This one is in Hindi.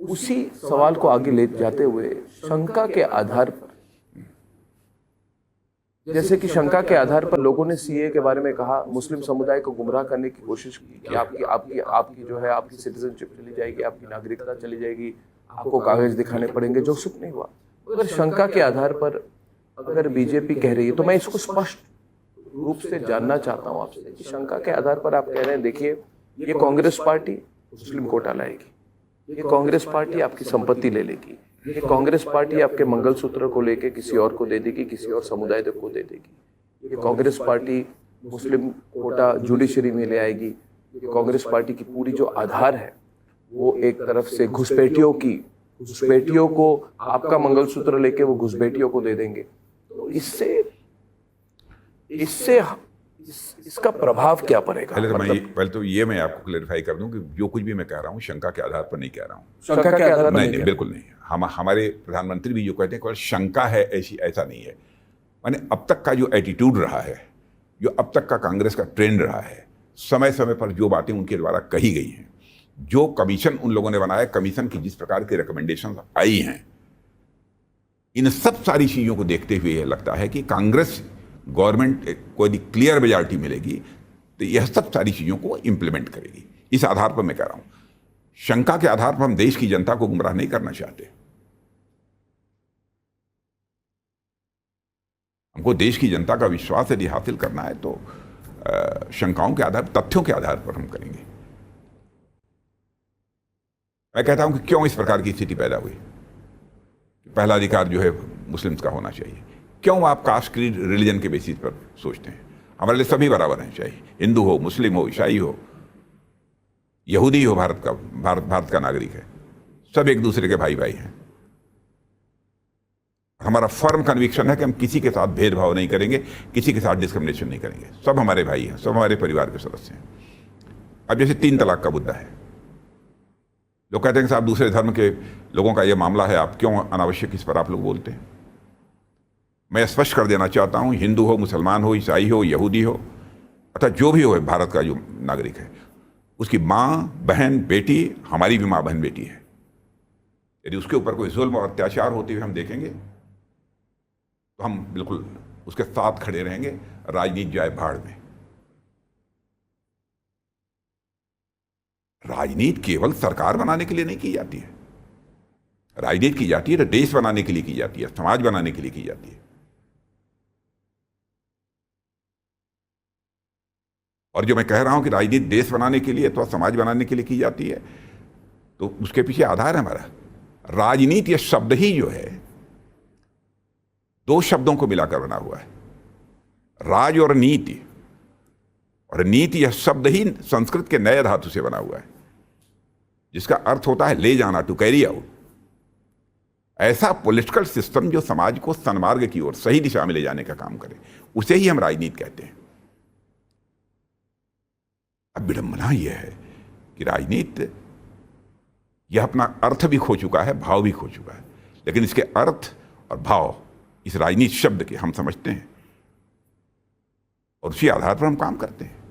उसी सवाल को आगे ले जाते हुए शंका के आधार पर, जैसे कि शंका के आधार पर लोगों ने सीए के बारे में कहा, मुस्लिम समुदाय को गुमराह करने की कोशिश की कि आपकी जो है आपकी सिटीजनशिप चली जाएगी, आपकी नागरिकता चली जाएगी, आपको कागज दिखाने पड़ेंगे, जो सुख नहीं हुआ। अगर शंका के आधार पर अगर बीजेपी कह रही है तो मैं इसको स्पष्ट रूप से जानना चाहता हूं आपसे कि शंका के आधार पर आप कह रहे हैं, देखिए ये कांग्रेस पार्टी मुस्लिम कोटा लाएगी, ये कांग्रेस पार्टी आपकी संपत्ति ले लेगी, ये कांग्रेस पार्टी आपके मंगलसूत्र को लेके किसी और को दे देगी, किसी और समुदाय को दे देगी, ये कांग्रेस पार्टी मुस्लिम कोटा जुडिशरी में ले आएगी, ये कांग्रेस पार्टी की पूरी जो आधार है वो एक तरफ से घुसपैठियों को आपका मंगलसूत्र लेके वो घुसपैठियों को दे देंगे। तो इसका प्रभाव क्या पड़ेगा? पहले तो ये मैं आपको क्लेरिफाई कर दूं कि जो कुछ भी मैं कह रहा हूं शंका के आधार पर नहीं कह रहा हूं। शंका के आधार पर नहीं, बिल्कुल नहीं। हमारे प्रधानमंत्री भी जो कहते हैं शंका है, ऐसा नहीं है। माने अब तक का जो एटीट्यूड रहा है, जो अब तक का कांग्रेस का ट्रेंड रहा है, समय समय पर जो बातें उनके द्वारा कही गई हैं, जो कमीशन उन लोगों ने बनाया, कमीशन की जिस प्रकार की रिकमेंडेशन आई हैं, इन सब सारी चीज़ों को देखते हुए यह लगता है कि कांग्रेस गवर्नमेंट को यदि क्लियर मेजॉरिटी मिलेगी तो यह सब सारी चीज़ों को इम्प्लीमेंट करेगी। इस आधार पर मैं कह रहा हूँ, शंका के आधार पर हम देश की जनता को गुमराह नहीं करना चाहते। हमको देश की जनता का विश्वास यदि हासिल करना है तो शंकाओं के आधार, तथ्यों के आधार पर हम करेंगे। मैं कहता हूं कि क्यों इस प्रकार की स्थिति पैदा हुई, पहला अधिकार जो है मुस्लिम्स का होना चाहिए। क्यों आप कास्ट, क्रीड, रिलीजन के बेसिस पर सोचते हैं? हमारे लिए सभी बराबर हैं, चाहे हिंदू हो, मुस्लिम हो, ईसाई हो, यहूदी हो, भारत का नागरिक है, सब एक दूसरे के भाई भाई हैं। हमारा फर्म कन्विक्शन है कि हम किसी के साथ भेदभाव नहीं करेंगे, किसी के साथ डिस्क्रिमिनेशन नहीं करेंगे। सब हमारे भाई हैं, सब हमारे परिवार के सदस्य हैं। अब जैसे 3 तलाक का मुद्दा है, लोग कहते हैं कि साहब दूसरे धर्म के लोगों का ये मामला है, आप क्यों अनावश्यक इस पर आप लोग बोलते हैं? मैं स्पष्ट कर देना चाहता हूँ, हिंदू हो, मुसलमान हो, ईसाई हो, यहूदी हो, अर्थात जो भी हो भारत का जो नागरिक है, उसकी माँ, बहन, बेटी हमारी भी माँ, बहन, बेटी है। यदि उसके ऊपर कोई जुल्म और अत्याचार होते हुए हम देखेंगे तो हम बिल्कुल उसके साथ खड़े रहेंगे, राजनीति जाए भाड़ में। राजनीति केवल सरकार बनाने के लिए नहीं की जाती है, राजनीति की जाती है तो देश बनाने के लिए की जाती है, समाज बनाने के लिए की जाती है। और जो मैं कह रहा हूं कि राजनीति देश बनाने के लिए अथवा समाज बनाने के लिए की जाती है, तो उसके पीछे आधार है हमारा। राजनीति, यह शब्द ही जो है 2 शब्दों को मिलाकर बना हुआ है, राज और नीति। और नीति, यह शब्द ही संस्कृत के नए धातु से बना हुआ है, जिसका अर्थ होता है ले जाना, टू कैरी आउट। ऐसा पॉलिटिकल सिस्टम जो समाज को सन्मार्ग की ओर, सही दिशा में ले जाने का काम करे, उसे ही हम राजनीति कहते हैं। अब विडंबना यह है कि राजनीति यह अपना अर्थ भी खो चुका है, भाव भी खो चुका है। लेकिन इसके अर्थ और भाव इस राजनीति शब्द के हम समझते हैं और उसी आधार पर हम काम करते हैं।